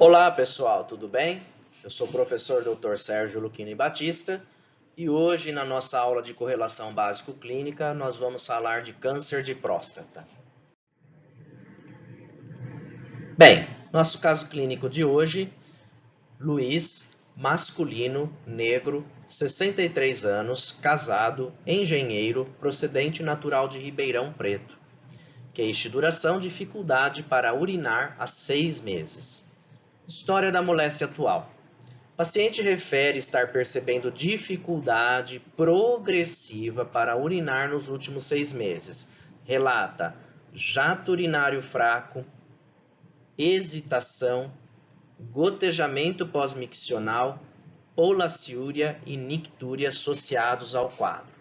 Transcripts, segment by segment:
Olá pessoal, tudo bem? Eu sou o professor Dr. Sérgio Lucchini Batista e hoje na nossa aula de correlação básico-clínica nós vamos falar de câncer de próstata. Bem, nosso caso clínico de hoje, Luiz, masculino, negro, 63 anos, casado, engenheiro, procedente natural de Ribeirão Preto. Queixa e duração, dificuldade para urinar há 6 meses. História da moléstia atual. O paciente refere estar percebendo dificuldade progressiva para urinar nos últimos 6 meses. Relata jato urinário fraco, hesitação, gotejamento pós-miccional, polaciúria e nictúria associados ao quadro.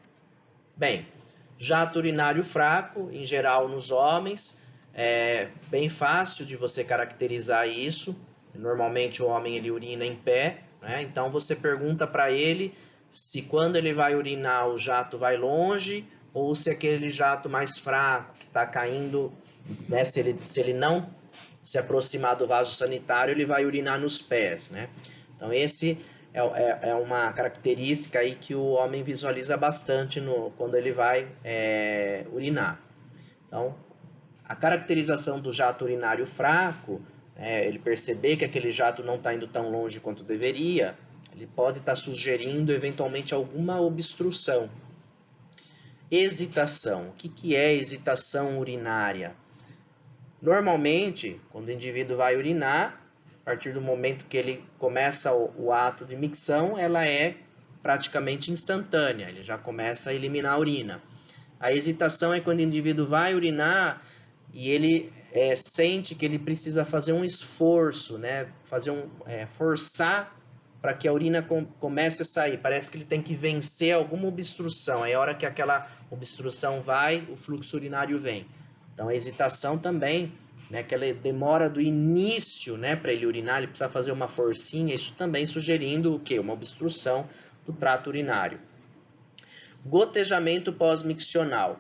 Bem, jato urinário fraco, em geral nos homens, é bem fácil de você caracterizar isso. Normalmente o homem ele urina em pé, né? Então você pergunta para ele se quando ele vai urinar o jato vai longe ou se aquele jato mais fraco que está caindo, né? Se ele não se aproximar do vaso sanitário, ele vai urinar nos pés, né? Então esse é uma característica aí que o homem visualiza bastante quando ele vai urinar. Então, a caracterização do jato urinário fraco, ele perceber que aquele jato não está indo tão longe quanto deveria, ele pode estar sugerindo eventualmente alguma obstrução. Hesitação. O que é hesitação urinária? Normalmente, quando o indivíduo vai urinar, a partir do momento que ele começa o ato de micção, ela é praticamente instantânea, ele já começa a eliminar a urina. A hesitação é quando o indivíduo vai urinar e ele sente que ele precisa fazer um esforço, né? Forçar para que a urina comece a sair. Parece que ele tem que vencer alguma obstrução. Aí a hora que aquela obstrução vai, o fluxo urinário vem. Então a hesitação também, né? Aquela demora do início, né? Para ele urinar, ele precisa fazer uma forcinha. Isso também sugerindo o quê? Uma obstrução do trato urinário. Gotejamento pós-miccional,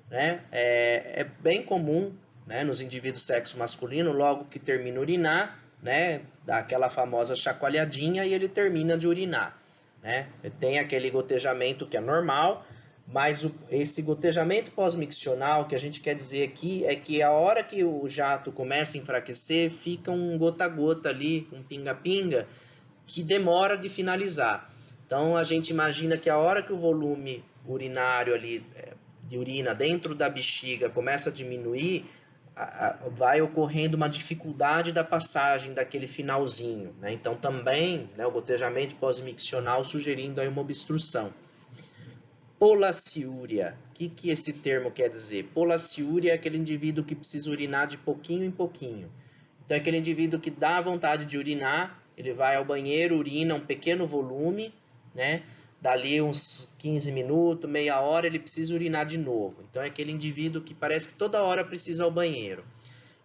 né? É bem comum, né, nos indivíduos sexo masculino, logo que termina de urinar, né, dá aquela famosa chacoalhadinha e ele termina de urinar, né? Tem aquele gotejamento que é normal, mas esse gotejamento pós-miccional, que a gente quer dizer aqui, é que a hora que o jato começa a enfraquecer, fica um gota-gota ali, um pinga-pinga, que demora de finalizar. Então a gente imagina que a hora que o volume urinário ali de urina dentro da bexiga começa a diminuir, vai ocorrendo uma dificuldade da passagem daquele finalzinho, né? Então também, né, o gotejamento pós-miccional sugerindo aí uma obstrução. Polaciúria. O que esse termo quer dizer? Polaciúria é aquele indivíduo que precisa urinar de pouquinho em pouquinho. Então é aquele indivíduo que dá vontade de urinar, ele vai ao banheiro, urina um pequeno volume, né? Dali uns 15 minutos, meia hora, ele precisa urinar de novo. Então é aquele indivíduo que parece que toda hora precisa ir ao banheiro.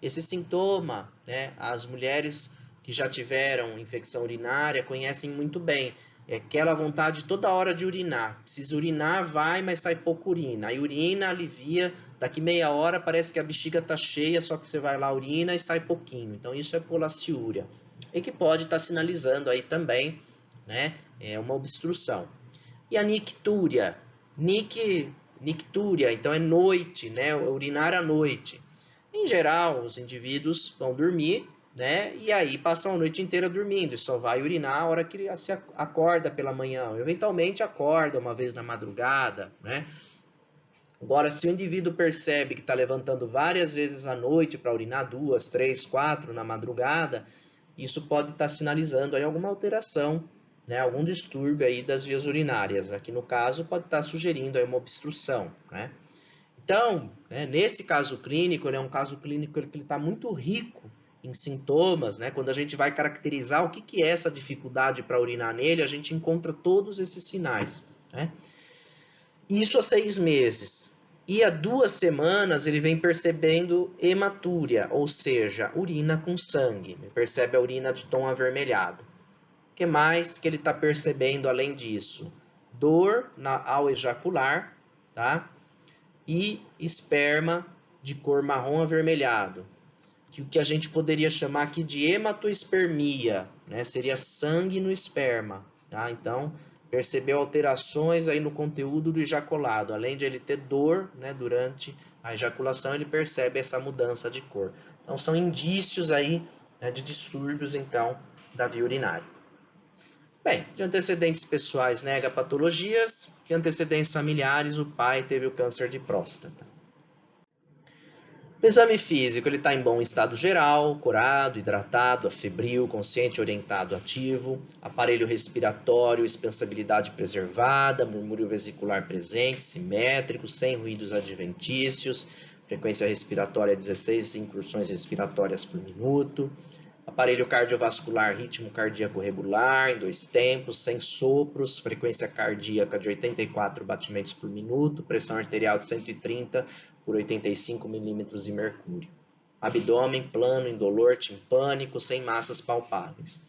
Esse sintoma, né, as mulheres que já tiveram infecção urinária conhecem muito bem. É aquela vontade toda hora de urinar. Precisa urinar, vai, mas sai pouco urina. Aí urina, alivia, daqui meia hora parece que a bexiga está cheia, só que você vai lá, urina e sai pouquinho. Então isso é polaciúria. E que pode estar sinalizando aí também, né, uma obstrução. E a nictúria? Nictúria, então é noite, né, urinar à noite. Em geral, os indivíduos vão dormir, né? E aí passam a noite inteira dormindo e só vai urinar a hora que se acorda pela manhã. Eventualmente acorda uma vez na madrugada, né? Agora, se o indivíduo percebe que está levantando várias vezes à noite para urinar 2, 3, 4 na madrugada, isso pode estar sinalizando aí alguma alteração, né? Algum distúrbio aí das vias urinárias. Aqui no caso pode estar sugerindo aí uma obstrução, né? Então, né, nesse caso clínico, ele é um caso clínico que está muito rico em sintomas, né? Quando a gente vai caracterizar o que é essa dificuldade para urinar nele, a gente encontra todos esses sinais, né? Isso há 6 meses. E há 2 semanas ele vem percebendo hematúria, ou seja, urina com sangue. Ele percebe a urina de tom avermelhado. O que mais que ele está percebendo além disso? Dor ao ejacular, tá? E esperma de cor marrom avermelhado. que o que a gente poderia chamar aqui de hematoespermia, né? Seria sangue no esperma, tá? Então, percebeu alterações aí no conteúdo do ejaculado. Além de ele ter dor, né, durante a ejaculação, ele percebe essa mudança de cor. Então, são indícios aí, né, de distúrbios, então, da via urinária. Bem, de antecedentes pessoais, nega patologias. De antecedentes familiares, o pai teve o câncer de próstata. O exame físico, ele está em bom estado geral, corado, hidratado, afebril, consciente, orientado, ativo, aparelho respiratório, expansibilidade preservada, murmúrio vesicular presente, simétrico, sem ruídos adventícios, frequência respiratória 16 incursões respiratórias por minuto, aparelho cardiovascular, ritmo cardíaco regular, em 2 tempos, sem sopros, frequência cardíaca de 84 batimentos por minuto, pressão arterial de 130 por 85 milímetros de mercúrio. Abdômen plano, indolor, timpânico, sem massas palpáveis.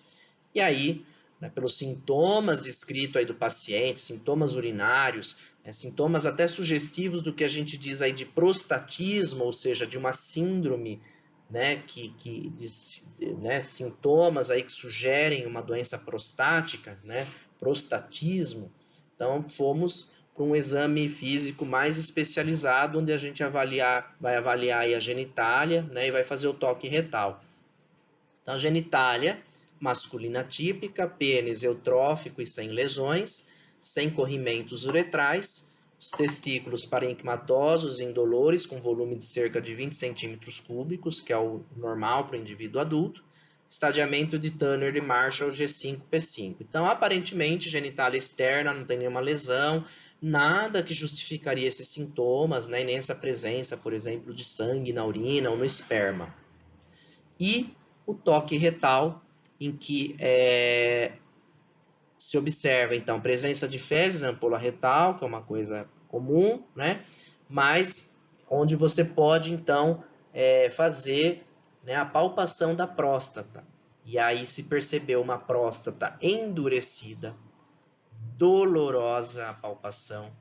E aí, né, pelos sintomas descritos aí do paciente, sintomas urinários, sintomas até sugestivos do que a gente diz aí de prostatismo, ou seja, de uma síndrome, né, sintomas aí que sugerem uma doença prostática, né, prostatismo. Então, fomos para um exame físico mais especializado, onde a gente vai avaliar aí a genitália, né, e vai fazer o toque retal. Então, genitália masculina típica, pênis eutrófico e sem lesões, sem corrimentos uretrais, os testículos parenquimatosos e indolores, com volume de cerca de 20 centímetros cúbicos, que é o normal para o indivíduo adulto, estadiamento de Turner e Marshall G5-P5. Então, aparentemente, genitália externa, não tem nenhuma lesão, nada que justificaria esses sintomas, né, nem essa presença, por exemplo, de sangue na urina ou no esperma. E o toque retal, em que se observa, então, presença de fezes na ampola retal, que é uma coisa comum, né? Mas onde você pode, então, fazer, né, a palpação da próstata. E aí se percebeu uma próstata endurecida, dolorosa a palpação,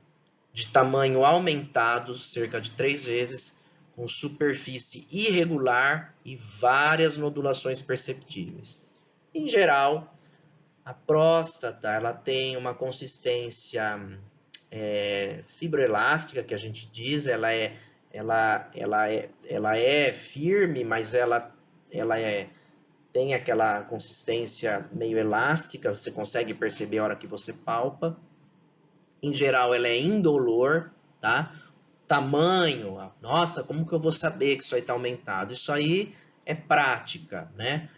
de tamanho aumentado, cerca de 3 vezes, com superfície irregular e várias nodulações perceptíveis. Em geral, a próstata ela tem uma consistência fibroelástica, que a gente diz, ela é firme, mas ela tem aquela consistência meio elástica, você consegue perceber a hora que você palpa. Em geral, ela é indolor, tá? Tamanho, nossa, como que eu vou saber que isso aí está aumentado? Isso aí é prática, né?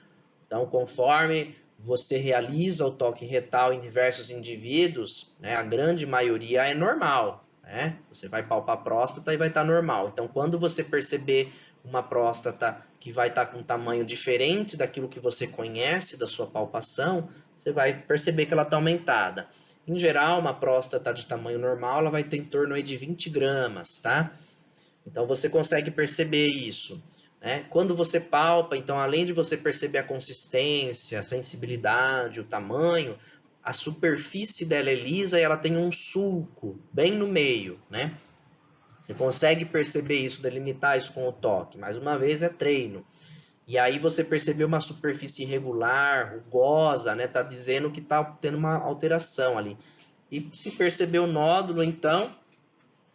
Então, conforme você realiza o toque retal em diversos indivíduos, né, a grande maioria é normal, né? Você vai palpar a próstata e vai estar normal. Então, quando você perceber uma próstata que vai estar com um tamanho diferente daquilo que você conhece da sua palpação, você vai perceber que ela está aumentada. Em geral, uma próstata de tamanho normal, ela vai ter em torno aí de 20 gramas, tá? Então, você consegue perceber isso. Quando você palpa, então, além de você perceber a consistência, a sensibilidade, o tamanho, a superfície dela é lisa e ela tem um sulco bem no meio, né? Você consegue perceber isso, delimitar isso com o toque. Mais uma vez, é treino. E aí você percebeu uma superfície irregular, rugosa, né? Tá dizendo que tá tendo uma alteração ali. E se percebeu o nódulo, então,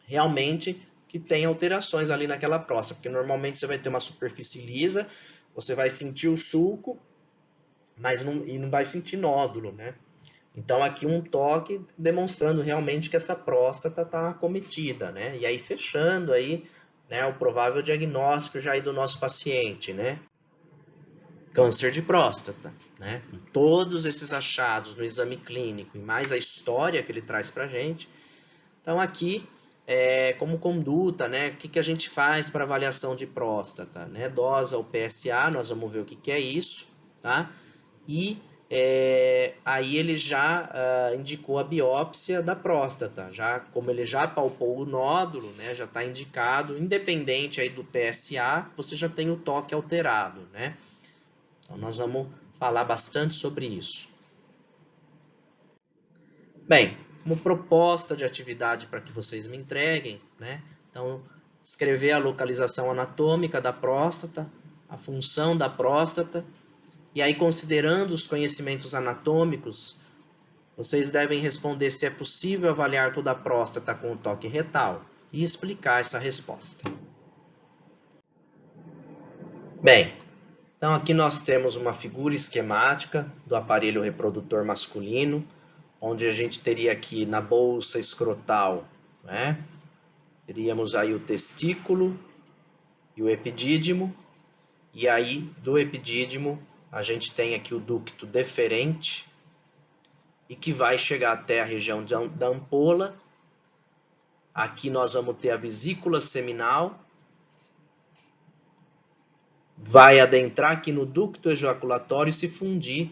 realmente que tem alterações ali naquela próstata, porque normalmente você vai ter uma superfície lisa, você vai sentir o sulco, mas não vai sentir nódulo, né? Então aqui um toque demonstrando realmente que essa próstata está acometida, né? E aí fechando aí, né, o provável diagnóstico já aí do nosso paciente, né? Câncer de próstata, né? Com todos esses achados no exame clínico e mais a história que ele traz para a gente. Então aqui como conduta, né? O que a gente faz para avaliação de próstata, né? Dosa o PSA, nós vamos ver o que é isso, tá? E aí ele já indicou a biópsia da próstata, já como ele já palpou o nódulo, né? Já está indicado, independente aí do PSA, você já tem o toque alterado, né? Então nós vamos falar bastante sobre isso. Bem, como proposta de atividade para que vocês me entreguem, né? Então, escrever a localização anatômica da próstata, a função da próstata. E aí, considerando os conhecimentos anatômicos, vocês devem responder se é possível avaliar toda a próstata com o toque retal e explicar essa resposta. Bem, então aqui nós temos uma figura esquemática do aparelho reprodutor masculino, onde a gente teria aqui na bolsa escrotal, né? Teríamos aí o testículo e o epidídimo, e aí do epidídimo a gente tem aqui o ducto deferente, e que vai chegar até a região da ampola. Aqui nós vamos ter a vesícula seminal, vai adentrar aqui no ducto ejaculatório e se fundir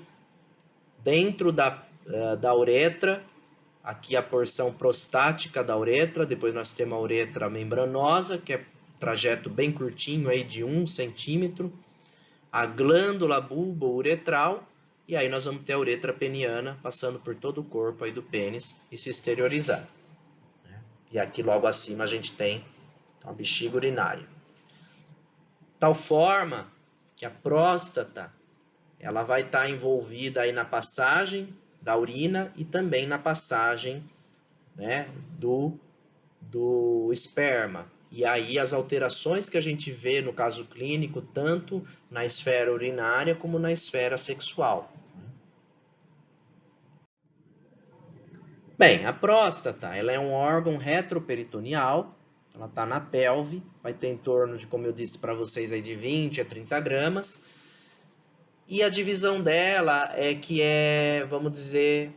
dentro da uretra. Aqui a porção prostática da uretra, depois nós temos a uretra membranosa, que é trajeto bem curtinho, aí de 1 centímetro, a glândula bulbo-uretral, e aí nós vamos ter a uretra peniana passando por todo o corpo aí do pênis e se exteriorizando. E aqui logo acima a gente tem a bexiga urinária. Tal forma que a próstata ela vai estar envolvida aí na passagem da urina e também na passagem, né, do esperma. E aí as alterações que a gente vê no caso clínico, tanto na esfera urinária como na esfera sexual. Bem, a próstata ela é um órgão retroperitoneal, ela está na pelve, vai ter em torno de, como eu disse para vocês, aí de 20 a 30 gramas. E a divisão dela vamos dizer,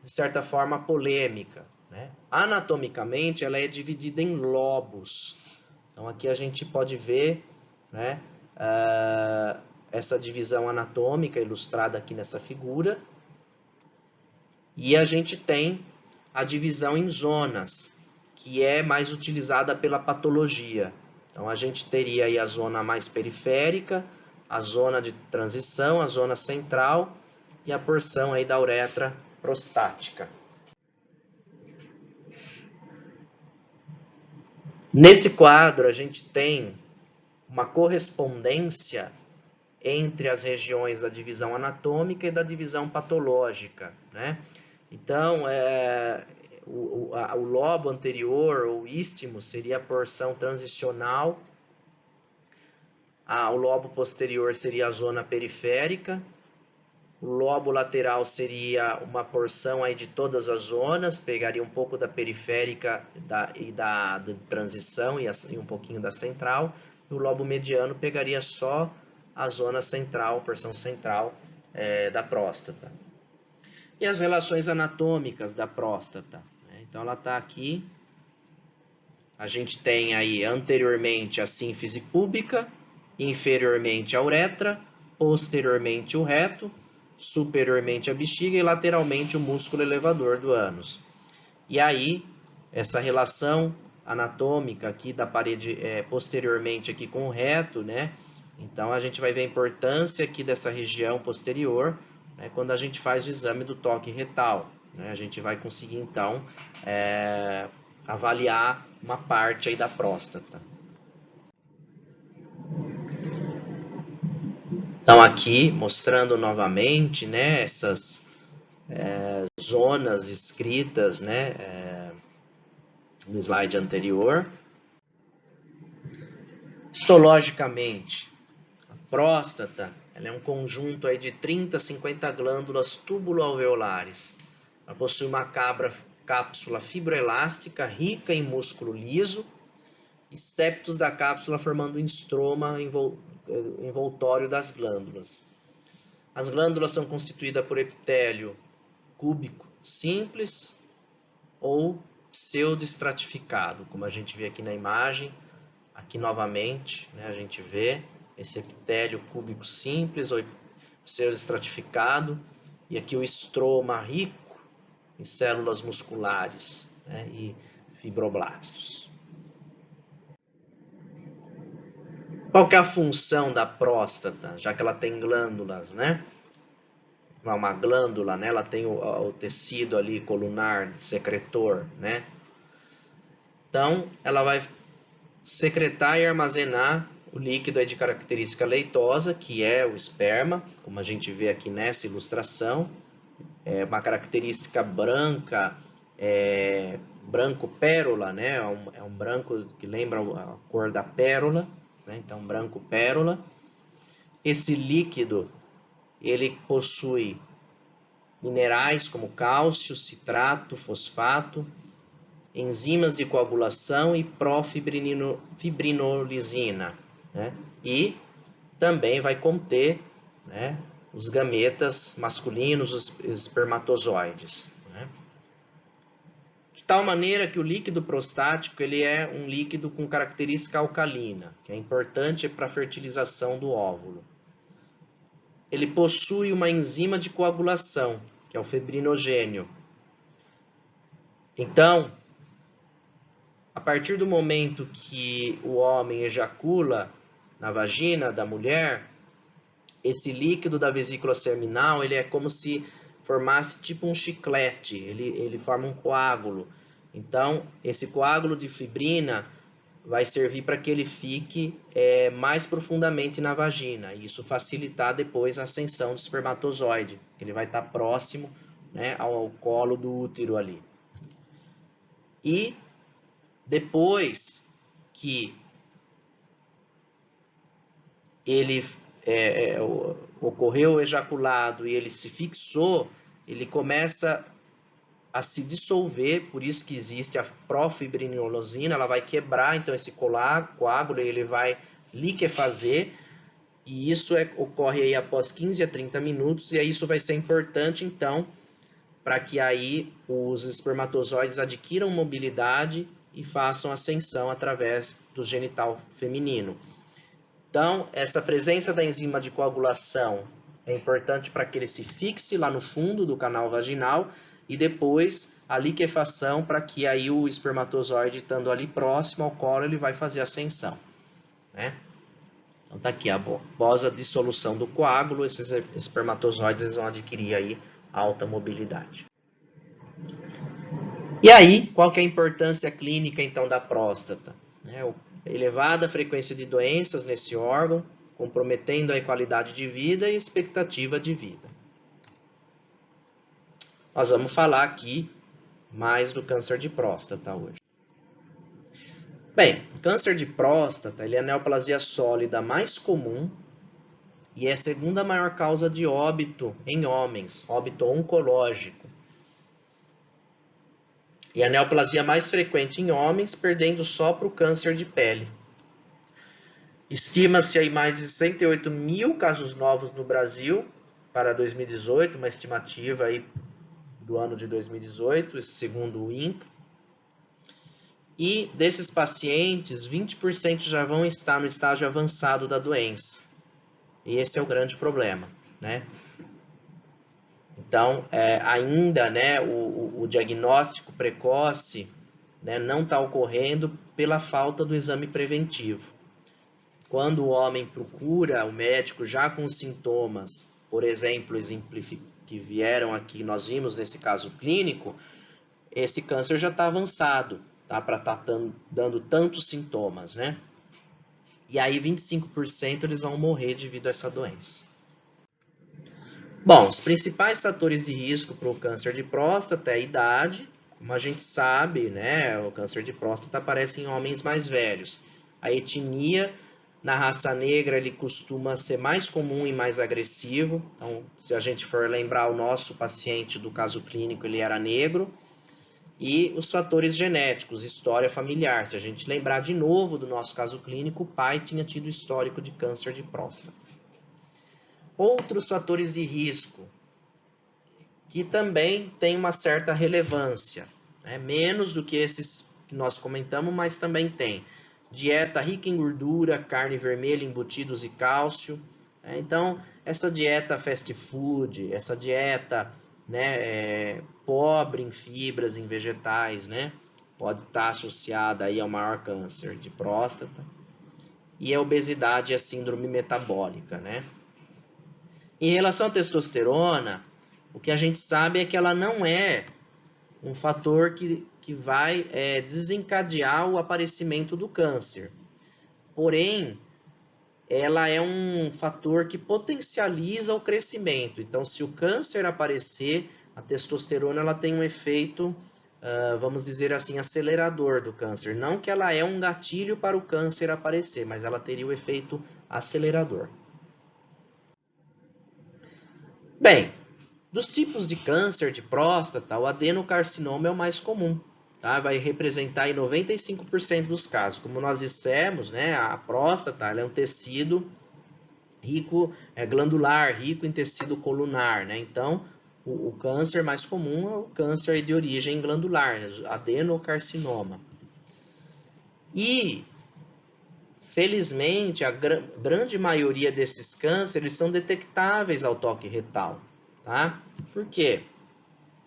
de certa forma, polêmica, né? Anatomicamente, ela é dividida em lobos. Então, aqui a gente pode ver, né, essa divisão anatômica ilustrada aqui nessa figura. E a gente tem a divisão em zonas, que é mais utilizada pela patologia. Então, a gente teria aí a zona mais periférica, a zona de transição, a zona central e a porção aí da uretra prostática. Nesse quadro, a gente tem uma correspondência entre as regiões da divisão anatômica e da divisão patológica, né? Então, o lobo anterior, ou istmo, seria a porção transicional. O lobo posterior seria a zona periférica. O lobo lateral seria uma porção aí de todas as zonas, pegaria um pouco da periférica e da transição e um pouquinho da central. E o lobo mediano pegaria só a zona central, porção central da próstata. E as relações anatômicas da próstata. Então, ela está aqui. A gente tem aí anteriormente a sínfise púbica, inferiormente a uretra, posteriormente o reto, superiormente a bexiga e lateralmente o músculo elevador do ânus. E aí, essa relação anatômica aqui da parede posteriormente aqui com o reto, né? Então, a gente vai ver a importância aqui dessa região posterior, né, quando a gente faz o exame do toque retal, né? A gente vai conseguir, então, avaliar uma parte aí da próstata. Então, aqui, mostrando novamente, né, essas zonas escritas, né, no slide anterior. Histologicamente, a próstata ela é um conjunto aí de 30 a 50 glândulas túbulo-alveolares. Ela possui uma cápsula fibroelástica rica em músculo liso e septos da cápsula formando um estroma envoltório das glândulas. As glândulas são constituídas por epitélio cúbico simples ou pseudoestratificado, como a gente vê aqui na imagem. Aqui novamente, né, a gente vê esse epitélio cúbico simples ou pseudoestratificado, e aqui o estroma rico em células musculares, né, e fibroblastos. Qual que é a função da próstata, já que ela tem glândulas, né? Uma glândula, né? Ela tem o tecido ali colunar secretor, né? Então, ela vai secretar e armazenar O líquido é de característica leitosa, que é o esperma, como a gente vê aqui nessa ilustração. É uma característica branca, branco pérola, né? É um branco que lembra a cor da pérola, né? Então branco pérola. Esse líquido, ele possui minerais como cálcio, citrato, fosfato, enzimas de coagulação e profibrinolizina, né? E também vai conter, né, os gametas masculinos, os espermatozoides, né? De tal maneira que o líquido prostático ele é um líquido com característica alcalina, que é importante para a fertilização do óvulo. Ele possui uma enzima de coagulação, que é o fibrinogênio. Então, a partir do momento que o homem ejacula na vagina da mulher, esse líquido da vesícula seminal, ele é como se formasse tipo um chiclete, ele forma um coágulo. Então, esse coágulo de fibrina vai servir para que ele fique mais profundamente na vagina. E isso facilitar depois a ascensão do espermatozoide, que ele vai estar próximo, né, ao colo do útero ali. E depois que ele ocorreu o ejaculado e ele se fixou, ele começa a se dissolver, por isso que existe a profibrinolizina, ela vai quebrar então esse coágulo, ele vai liquefazer, e isso ocorre aí após 15 a 30 minutos, e aí isso vai ser importante então para que aí os espermatozoides adquiram mobilidade e façam ascensão através do genital feminino. Então, essa presença da enzima de coagulação é importante para que ele se fixe lá no fundo do canal vaginal e depois a liquefação para que aí o espermatozoide, estando ali próximo ao colo, ele vai fazer ascensão, né? Então tá aqui, após a dissolução do coágulo, esses espermatozoides eles vão adquirir aí alta mobilidade. E aí, qual que é a importância clínica então da próstata? Elevada frequência de doenças nesse órgão, comprometendo a qualidade de vida e expectativa de vida. Nós vamos falar aqui mais do câncer de próstata hoje. Bem, o câncer de próstata ele é a neoplasia sólida mais comum e é a segunda maior causa de óbito em homens, óbito oncológico. E a neoplasia mais frequente em homens, perdendo só para o câncer de pele. Estima-se aí mais de 68 mil casos novos no Brasil para 2018, uma estimativa aí do ano de 2018, segundo o INCA. E desses pacientes, 20% já vão estar no estágio avançado da doença. E esse é o grande problema, né? Então, ainda, né, o diagnóstico precoce, né, não está ocorrendo pela falta do exame preventivo. Quando o homem procura o médico já com sintomas, por exemplo, que vieram aqui, nós vimos nesse caso clínico, esse câncer já está avançado, tá? Para estar dando tantos sintomas, né? E aí 25% eles vão morrer devido a essa doença. Bom, os principais fatores de risco para o câncer de próstata é a idade. Como a gente sabe, né, o câncer de próstata aparece em homens mais velhos. A etnia, na raça negra, ele costuma ser mais comum e mais agressivo. Então, se a gente for lembrar o nosso paciente do caso clínico, ele era negro. E os fatores genéticos, história familiar. Se a gente lembrar de novo do nosso caso clínico, o pai tinha tido histórico de câncer de próstata. Outros fatores de risco, que também têm uma certa relevância, né? Menos do que esses que nós comentamos, mas também tem. Dieta rica em gordura, carne vermelha, embutidos e cálcio. Então, essa dieta fast food, essa dieta, né, pobre em fibras, em vegetais, né, pode estar associada aí ao maior câncer de próstata. E a obesidade e a síndrome metabólica, né? Em relação à testosterona, o que a gente sabe é que ela não é um fator que vai desencadear o aparecimento do câncer. Porém, ela é um fator que potencializa o crescimento. Então, se o câncer aparecer, a testosterona ela tem um efeito, vamos dizer assim, acelerador do câncer. Não que ela é um gatilho para o câncer aparecer, mas ela teria o efeito acelerador. Bem, dos tipos de câncer de próstata, o adenocarcinoma é o mais comum. Tá? Vai representar aí 95% dos casos. Como nós dissemos, né, a próstata ela é um tecido rico, glandular, rico em tecido colunar, né? Então, o câncer mais comum é o câncer de origem glandular, adenocarcinoma. E, felizmente, a grande maioria desses cânceres são detectáveis ao toque retal, tá? Por quê?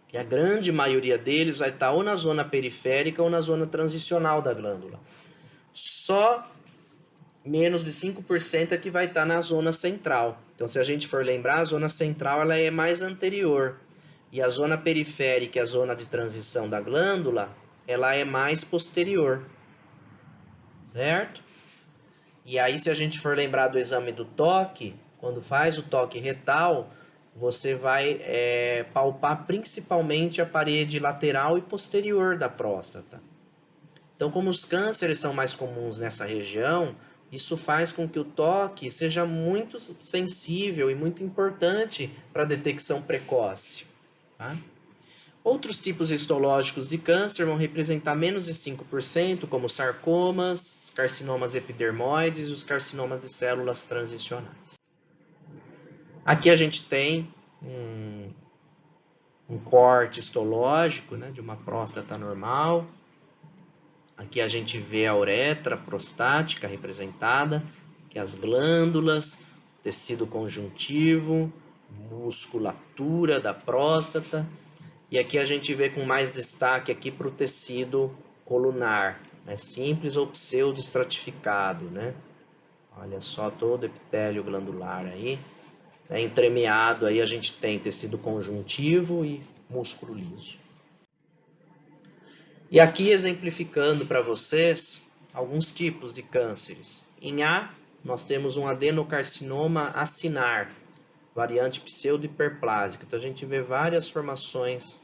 Porque a grande maioria deles vai estar ou na zona periférica ou na zona transicional da glândula. Só menos de 5% é que vai estar na zona central. Então, se a gente for lembrar, a zona central ela é mais anterior. E a zona periférica, a zona de transição da glândula, ela é mais posterior. Certo? E aí, se a gente for lembrar do exame do toque, quando faz o toque retal, você vai palpar principalmente a parede lateral e posterior da próstata. Então, como os cânceres são mais comuns nessa região, isso faz com que o toque seja muito sensível e muito importante para a detecção precoce. Tá? Outros tipos histológicos de câncer vão representar menos de 5%, como sarcomas, carcinomas epidermoides e os carcinomas de células transicionais. Aqui a gente tem um corte histológico, né, de uma próstata normal. Aqui a gente vê a uretra prostática representada, que é as glândulas, tecido conjuntivo, musculatura da próstata. E aqui a gente vê com mais destaque aqui para o tecido colunar, né? Simples ou pseudoestratificado, né? Olha só todo o epitélio glandular aí. Entremeado aí a gente tem tecido conjuntivo e músculo liso. E aqui exemplificando para vocês alguns tipos de cânceres. Em A, nós temos um adenocarcinoma acinar, variante pseudo-hiperplásica. Então a gente vê várias formações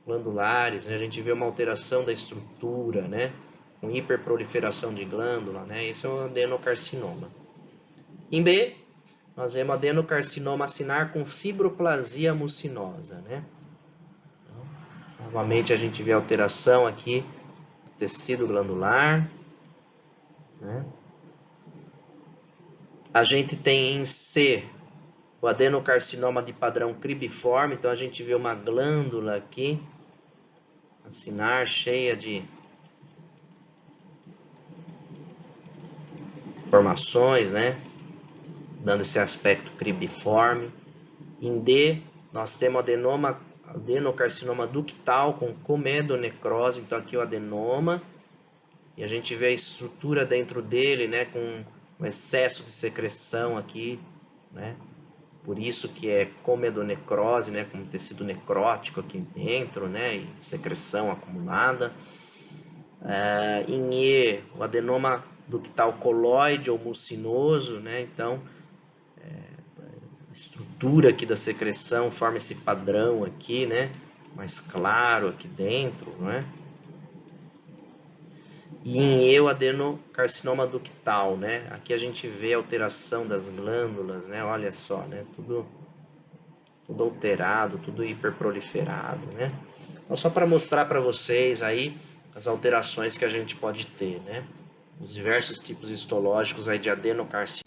glandulares, né? A gente vê uma alteração da estrutura, né? Com hiperproliferação de glândula, né? Esse é o adenocarcinoma. Em B, nós vemos adenocarcinoma acinar com fibroplasia mucinosa, né? Novamente a gente vê alteração aqui do tecido glandular, né? A gente tem em C o adenocarcinoma de padrão cribiforme, então a gente vê uma glândula aqui, acinar, cheia de formações, né? Dando esse aspecto cribiforme. Em D, nós temos adenocarcinoma ductal com comedonecrose, então aqui o adenoma, e a gente vê a estrutura dentro dele, né, com um excesso de secreção aqui, né, por isso que é comedonecrose, né, com tecido necrótico aqui dentro, né, e secreção acumulada. Em E, o adenoma ductal coloide ou mucinoso, né, então a estrutura aqui da secreção forma esse padrão aqui, né, mais claro aqui dentro, não é? E em E, o adenocarcinoma ductal, né? Aqui a gente vê a alteração das glândulas, né? Olha só, né? Tudo alterado, tudo hiperproliferado, né? Então, só para mostrar para vocês aí as alterações que a gente pode ter, né? Os diversos tipos histológicos aí de adenocarcinoma.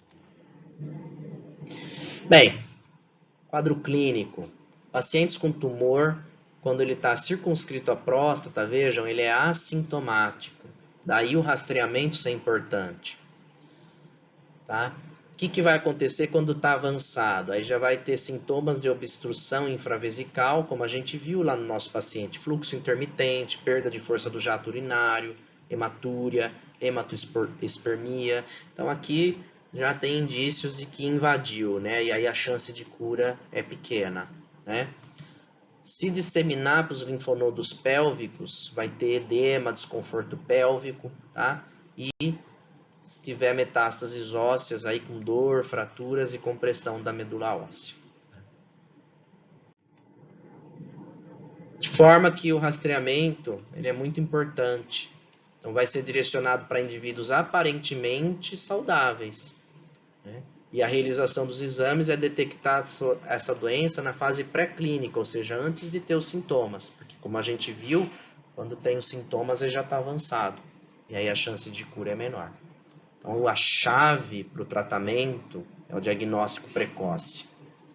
Bem, quadro clínico. Pacientes com tumor, quando ele está circunscrito à próstata, vejam, ele é assintomático. Daí o rastreamento ser importante. Tá? O que vai acontecer quando está avançado? Aí já vai ter sintomas de obstrução infravesical, como a gente viu lá no nosso paciente. Fluxo intermitente, perda de força do jato urinário, hematúria, hematoespermia. Então aqui já tem indícios de que invadiu, né? E aí a chance de cura é pequena, né? Se disseminar para os linfonodos pélvicos, vai ter edema, desconforto pélvico, tá? E se tiver metástases ósseas aí com dor, fraturas e compressão da medula óssea. De forma que o rastreamento ele é muito importante. Então, vai ser direcionado para indivíduos aparentemente saudáveis, né? E a realização dos exames é detectar essa doença na fase pré-clínica, ou seja, antes de ter os sintomas. Porque, como a gente viu, quando tem os sintomas, ele já está avançado. E aí a chance de cura é menor. Então, a chave para o tratamento é o diagnóstico precoce,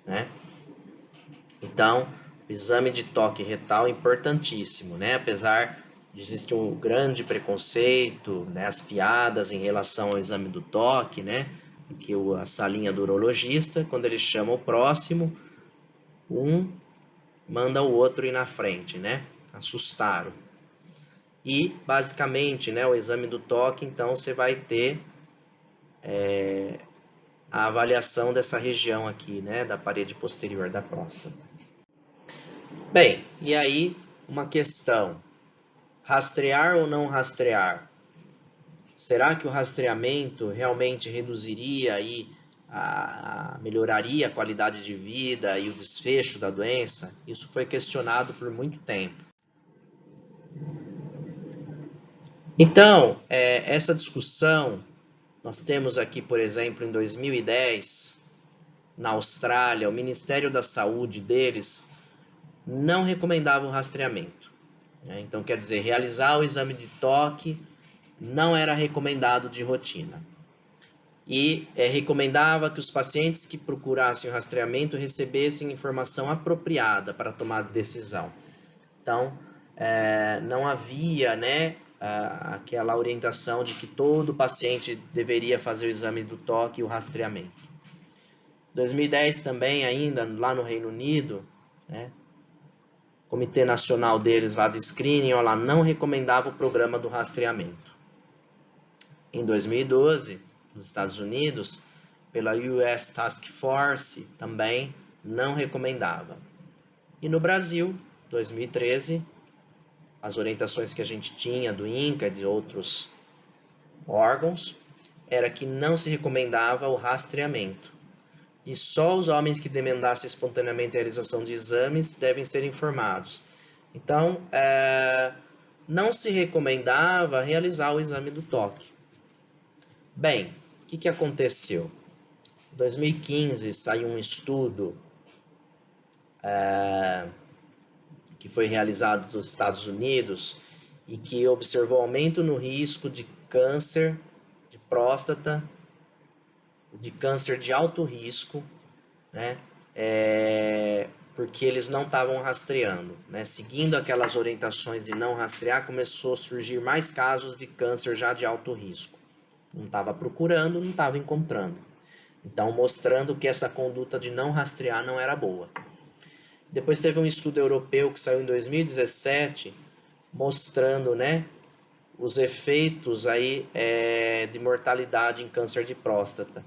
né? Então, o exame de toque retal é importantíssimo, né? Apesar de existir um grande preconceito, né? As piadas em relação ao exame do toque, né? Que a salinha do urologista, quando ele chama o próximo, um manda o outro ir na frente, né? Assustaram. E, basicamente, né, o exame do toque, então, você vai ter a avaliação dessa região aqui, né, da parede posterior da próstata. Bem, e aí, uma questão. Rastrear ou não rastrear? Será que o rastreamento realmente reduziria aí melhoraria a qualidade de vida e o desfecho da doença? Isso foi questionado por muito tempo. Então, essa discussão, nós temos aqui, por exemplo, em 2010, na Austrália, o Ministério da Saúde deles não recomendava o rastreamento. Então, quer dizer, realizar o exame de toque não era recomendado de rotina. E recomendava que os pacientes que procurassem o rastreamento recebessem informação apropriada para tomar decisão. Então, não havia, né, aquela orientação de que todo paciente deveria fazer o exame do toque e o rastreamento. Em 2010 também, ainda lá no Reino Unido, né, o Comitê Nacional deles lá de screening, lá, não recomendava o programa do rastreamento. Em 2012, nos Estados Unidos, pela US Task Force, também não recomendava. E no Brasil, 2013, as orientações que a gente tinha do INCA e de outros órgãos, era que não se recomendava o rastreamento. E só os homens que demandassem espontaneamente a realização de exames devem ser informados. Então, não se recomendava realizar o exame do toque. Bem, o que aconteceu? Em 2015 saiu um estudo que foi realizado nos Estados Unidos e que observou aumento no risco de câncer de próstata, de câncer de alto risco, né? Porque eles não estavam rastreando, né? Seguindo aquelas orientações de não rastrear, começou a surgir mais casos de câncer já de alto risco. Não estava procurando, não estava encontrando. Então, mostrando que essa conduta de não rastrear não era boa. Depois teve um estudo europeu que saiu em 2017, mostrando, né, os efeitos aí, de mortalidade em câncer de próstata.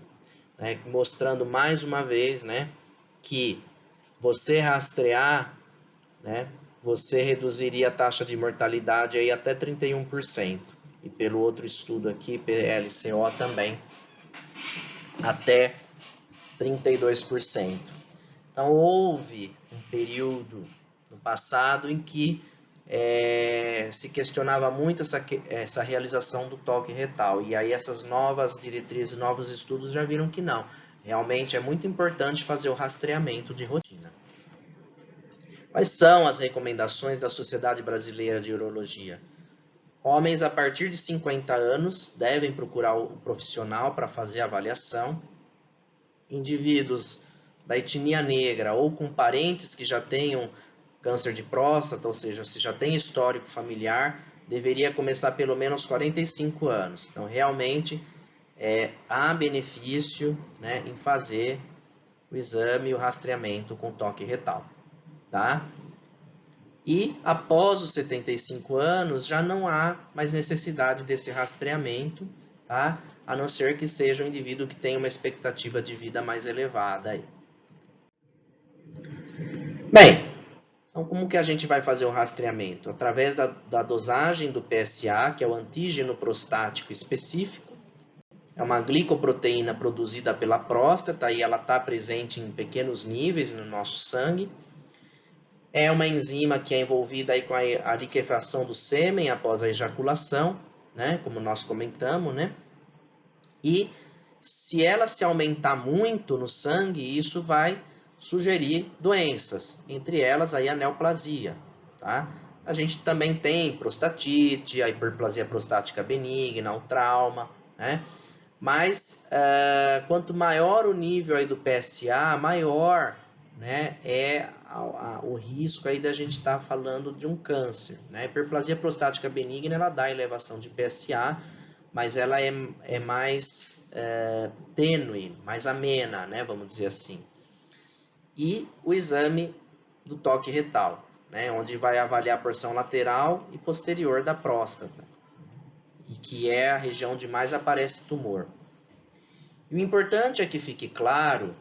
Né, mostrando mais uma vez, né, que você rastrear, né, você reduziria a taxa de mortalidade aí até 31%. E pelo outro estudo aqui, PLCO também, até 32%. Então, houve um período no passado em que se questionava muito essa realização do toque retal. E aí essas novas diretrizes, novos estudos já viram que não. Realmente é muito importante fazer o rastreamento de rotina. Quais são as recomendações da Sociedade Brasileira de Urologia? Homens a partir de 50 anos devem procurar o profissional para fazer a avaliação. Indivíduos da etnia negra ou com parentes que já tenham câncer de próstata, ou seja, se já tem histórico familiar, deveria começar pelo menos 45 anos. Então, realmente, há benefício, né, em fazer o exame e o rastreamento com toque retal. Tá? E após os 75 anos, já não há mais necessidade desse rastreamento, tá? A não ser que seja um indivíduo que tenha uma expectativa de vida mais elevada. Aí. Bem, então como que a gente vai fazer o rastreamento? Através da dosagem do PSA, que é o antígeno prostático específico, É uma glicoproteína produzida pela próstata e ela está presente em pequenos níveis no nosso sangue. É uma enzima que é envolvida aí com a liquefação do sêmen após a ejaculação, né? Como nós comentamos, né? E se ela se aumentar muito no sangue, isso vai sugerir doenças, entre elas aí a neoplasia, tá? A gente também tem prostatite, a hiperplasia prostática benigna, o trauma, né? Mas quanto maior o nível aí do PSA, maior, né, é o risco aí da gente estar falando de um câncer, né? A hiperplasia prostática benigna, ela dá elevação de PSA, mas ela é mais tênue, mais amena, né, vamos dizer assim. E o exame do toque retal, né, onde vai avaliar a porção lateral e posterior da próstata, e que é a região onde mais aparece tumor. E o importante é que fique claro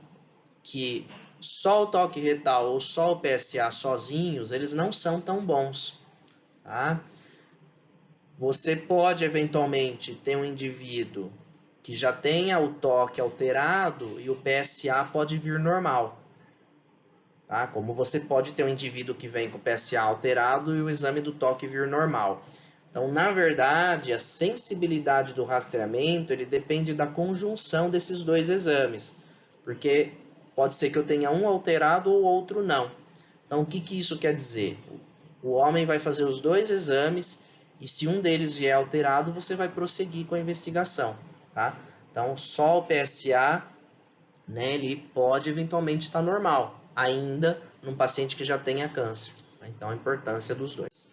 que só o toque retal ou só o PSA sozinhos, eles não são tão bons, tá? Você pode eventualmente ter um indivíduo que já tenha o toque alterado e o PSA pode vir normal, tá? Como você pode ter um indivíduo que vem com o PSA alterado e o exame do toque vir normal. Então, na verdade, a sensibilidade do rastreamento, ele depende da conjunção desses dois exames, porque pode ser que eu tenha um alterado ou outro não. Então, o que isso quer dizer? O homem vai fazer os dois exames e se um deles vier alterado, você vai prosseguir com a investigação, tá? Então, só o PSA, né, ele pode eventualmente estar normal, ainda num paciente que já tenha câncer. Então, a importância dos dois.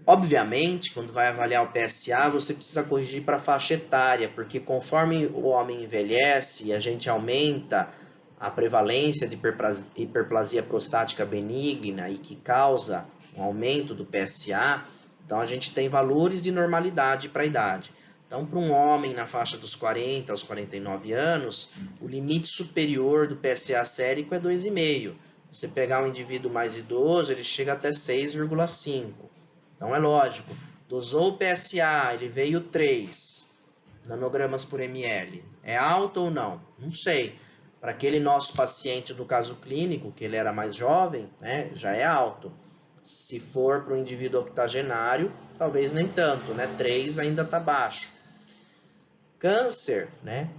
Obviamente, quando vai avaliar o PSA, você precisa corrigir para a faixa etária, porque conforme o homem envelhece e a gente aumenta a prevalência de hiperplasia prostática benigna e que causa um aumento do PSA, então a gente tem valores de normalidade para a idade. Então, para um homem na faixa dos 40 aos 49 anos, o limite superior do PSA sérico é 2,5. Se você pegar um indivíduo mais idoso, ele chega até 6,5. Então é lógico, dosou o PSA, ele veio 3 nanogramas por ml. É alto ou não? Não sei. Para aquele nosso paciente do caso clínico, que ele era mais jovem, né, já é alto. Se for para o indivíduo octogenário, talvez nem tanto, né? 3 ainda está baixo. Câncer, né,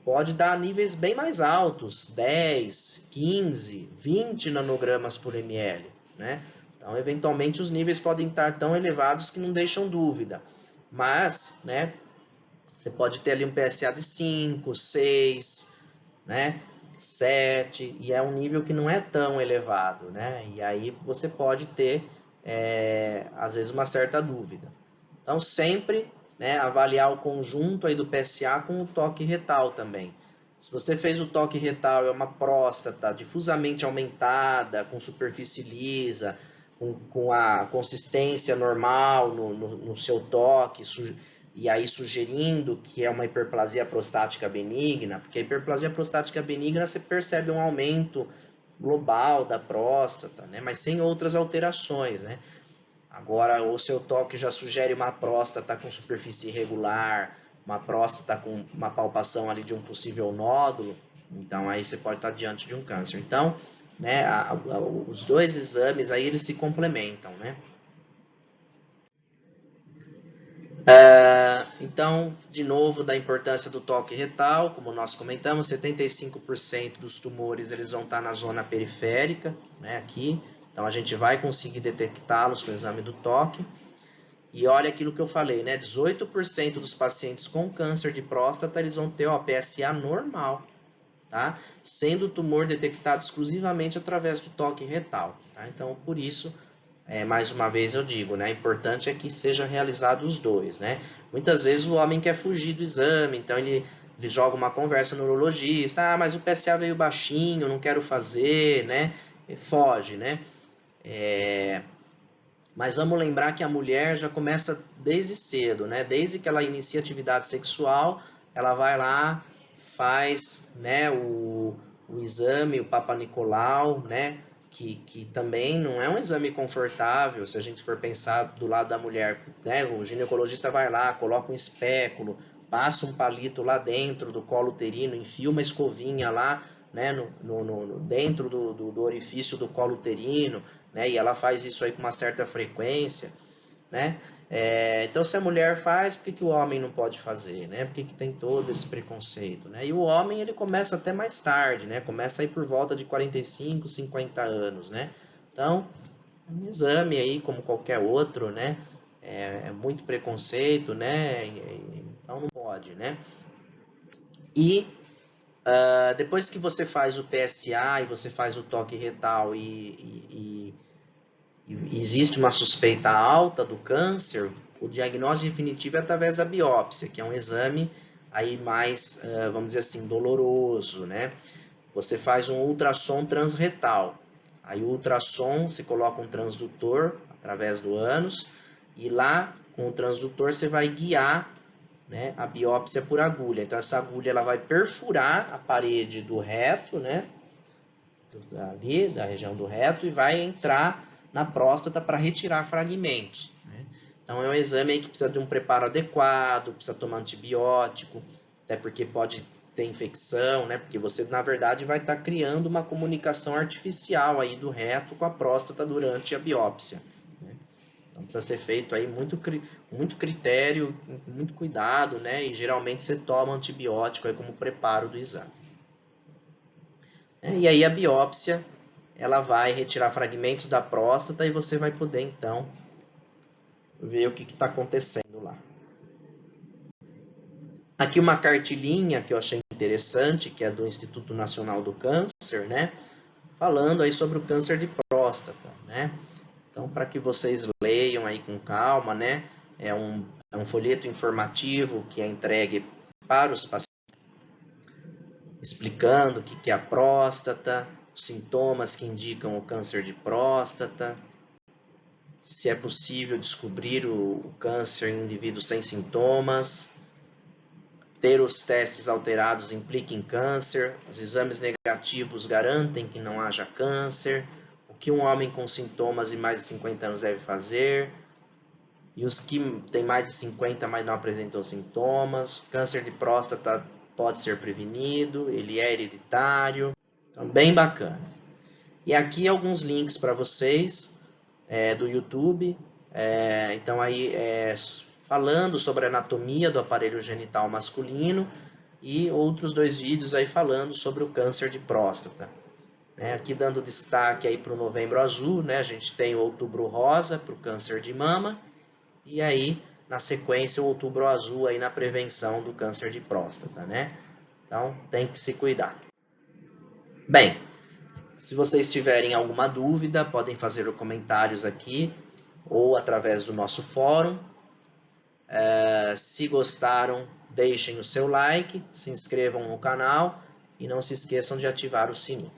pode dar níveis bem mais altos, 10, 15, 20 nanogramas por ml, né? Então, eventualmente, os níveis podem estar tão elevados que não deixam dúvida. Mas, né, você pode ter ali um PSA de 5, 6, né, 7, e é um nível que não é tão elevado, né? E aí você pode ter, às vezes, uma certa dúvida. Então, sempre, né, avaliar o conjunto aí do PSA com o toque retal também. Se você fez o toque retal, é uma próstata difusamente aumentada, com superfície lisa, com a consistência normal no seu toque, e aí sugerindo que é uma hiperplasia prostática benigna, porque a hiperplasia prostática benigna você percebe um aumento global da próstata, né, mas sem outras alterações, né? Agora, o seu toque já sugere uma próstata com superfície irregular, uma próstata com uma palpação ali de um possível nódulo, então aí você pode estar diante de um câncer. Então, né, os dois exames aí eles se complementam, né? Então, de novo, da importância do toque retal, como nós comentamos, 75% dos tumores eles vão estar na zona periférica, né, aqui. Então, a gente vai conseguir detectá-los com o exame do toque. E olha aquilo que eu falei, né? 18% dos pacientes com câncer de próstata, eles vão ter o PSA normal, tá? Sendo o tumor detectado exclusivamente através do toque retal, tá? Então, por isso, mais uma vez eu digo, né? O importante é que seja realizado os dois, né? Muitas vezes o homem quer fugir do exame, então ele joga uma conversa no urologista, mas o PSA veio baixinho, não quero fazer, né? E foge, né? Mas vamos lembrar que a mulher já começa desde cedo, né? Desde que ela inicia atividade sexual, ela vai lá, faz, né, o exame, o Papa Nicolau, né? que também não é um exame confortável, se a gente for pensar do lado da mulher, né? O ginecologista vai lá, coloca um espéculo, passa um palito lá dentro do colo uterino, enfia uma escovinha lá, né, dentro do orifício do colo uterino, né, e ela faz isso aí com uma certa frequência, né? Então, se a mulher faz, por que o homem não pode fazer, né? Por que tem todo esse preconceito, né? E o homem, ele começa até mais tarde, né? Começa aí por volta de 45, 50 anos, né? Então, um exame aí, como qualquer outro, né? É muito preconceito, né? Então, não pode, né? E depois que você faz o PSA e você faz o toque retal e existe uma suspeita alta do câncer, o diagnóstico definitivo é através da biópsia, que é um exame aí mais, vamos dizer assim, doloroso, né? Você faz um ultrassom transretal. Aí o ultrassom, você coloca um transdutor através do ânus e lá com o transdutor você vai guiar, né, a biópsia por agulha. Então essa agulha ela vai perfurar a parede do reto, né, ali da região do reto e vai entrar na próstata para retirar fragmentos, né? Então é um exame aí que precisa de um preparo adequado, precisa tomar antibiótico, até porque pode ter infecção, né? Porque você na verdade vai estar criando uma comunicação artificial aí do reto com a próstata durante a biópsia, né? Então precisa ser feito aí muito critério, muito cuidado, né? E geralmente você toma antibiótico aí como preparo do exame. E aí a biópsia, ela vai retirar fragmentos da próstata e você vai poder, então, ver o que está acontecendo lá. Aqui uma cartilinha que eu achei interessante, que é do Instituto Nacional do Câncer, né? Falando aí sobre o câncer de próstata, né? Então, para que vocês leiam aí com calma, né? É um folheto informativo que é entregue para os pacientes, explicando o que é a próstata, os sintomas que indicam o câncer de próstata, se é possível descobrir o câncer em indivíduos sem sintomas, ter os testes alterados implica em câncer, os exames negativos garantem que não haja câncer, o que um homem com sintomas e mais de 50 anos deve fazer, e os que têm mais de 50, mas não apresentam sintomas, câncer de próstata pode ser prevenido, ele é hereditário, então bem bacana. E aqui alguns links para vocês do YouTube, então aí falando sobre a anatomia do aparelho genital masculino e outros 2 vídeos aí falando sobre o câncer de próstata. Aqui dando destaque aí para o Novembro Azul, né? A gente tem o Outubro Rosa para o câncer de mama e aí na sequência o Outubro Azul aí na prevenção do câncer de próstata, né? Então tem que se cuidar. Bem, se vocês tiverem alguma dúvida, podem fazer os comentários aqui ou através do nosso fórum. Se gostaram, deixem o seu like, se inscrevam no canal e não se esqueçam de ativar o sininho.